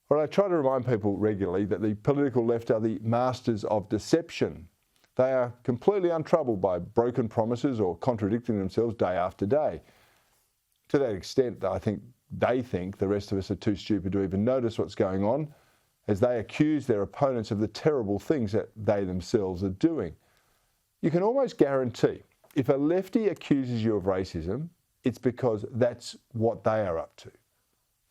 Well, I try to remind people regularly that the political left are the masters of deception. They are completely untroubled by broken promises or contradicting themselves day after day. To that extent, I think they think the rest of us are too stupid to even notice what's going on, as they accuse their opponents of the terrible things that they themselves are doing. You can almost guarantee if a lefty accuses you of racism, it's because that's what they are up to.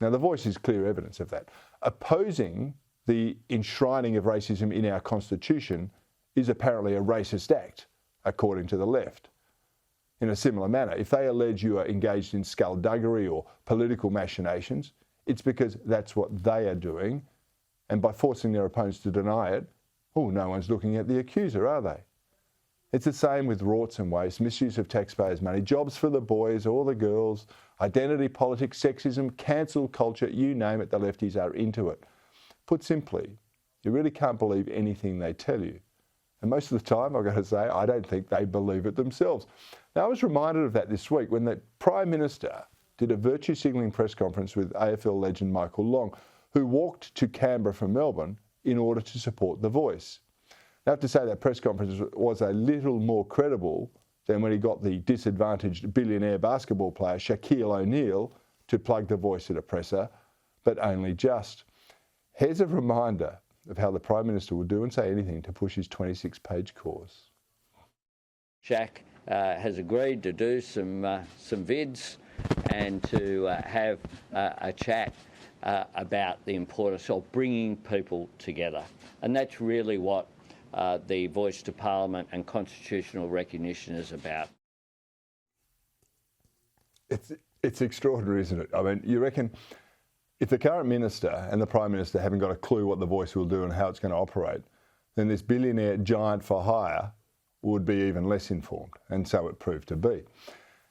Now, The Voice is clear evidence of that. Opposing the enshrining of racism in our Constitution is apparently a racist act, according to the left. In a similar manner, if they allege you are engaged in skullduggery or political machinations, it's because that's what they are doing, and by forcing their opponents to deny it, oh, no one's looking at the accuser, are they? It's the same with rorts and waste, misuse of taxpayers' money, jobs for the boys or the girls, identity politics, sexism, cancel culture, you name it, the lefties are into it. Put simply, you really can't believe anything they tell you. And most of the time, I've got to say, I don't think they believe it themselves. Now, I was reminded of that this week when the Prime Minister did a virtue signalling press conference with AFL legend Michael Long, who walked to Canberra from Melbourne in order to support The Voice. I have to say that press conference was a little more credible than when he got the disadvantaged billionaire basketball player Shaquille O'Neal to plug The Voice at a presser, but only just. Here's a reminder of how the Prime Minister will do and say anything to push his 26-page cause. Shaq has agreed to do some vids and to have a chat about the importance of bringing people together. And that's really what the Voice to Parliament and constitutional recognition is about. It's extraordinary, isn't it? I mean, you reckon if the current minister and the Prime Minister haven't got a clue what The Voice will do and how it's going to operate, then this billionaire giant for hire would be even less informed, and so it proved to be.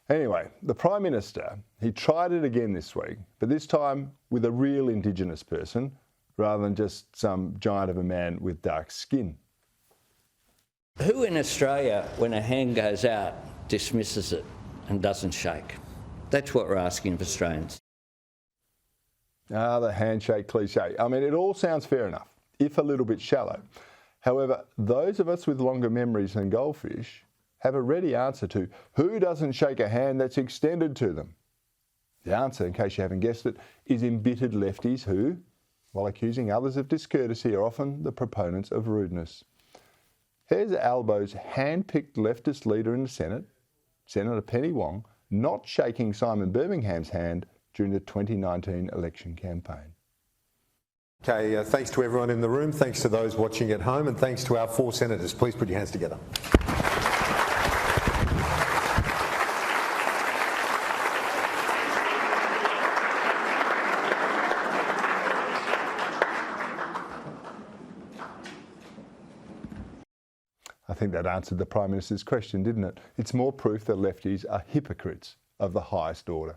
Anyway, the Prime Minister, he tried it again this week, but this time with a real Indigenous person rather than just some giant of a man with dark skin. Who in Australia, when a hand goes out, dismisses it and doesn't shake? That's what we're asking of Australians. The handshake cliche. I mean, it all sounds fair enough, if a little bit shallow. However, those of us with longer memories than goldfish have a ready answer to who doesn't shake a hand that's extended to them. The answer, in case you haven't guessed it, is embittered lefties who, while accusing others of discourtesy, are often the proponents of rudeness. Here's Albo's hand-picked leftist leader in the Senate, Senator Penny Wong, not shaking Simon Birmingham's hand during the 2019 election campaign. Okay, thanks to everyone in the room, thanks to those watching at home, and thanks to our 4 senators. Please put your hands together. I think that answered the Prime Minister's question, didn't it? It's more proof that lefties are hypocrites of the highest order.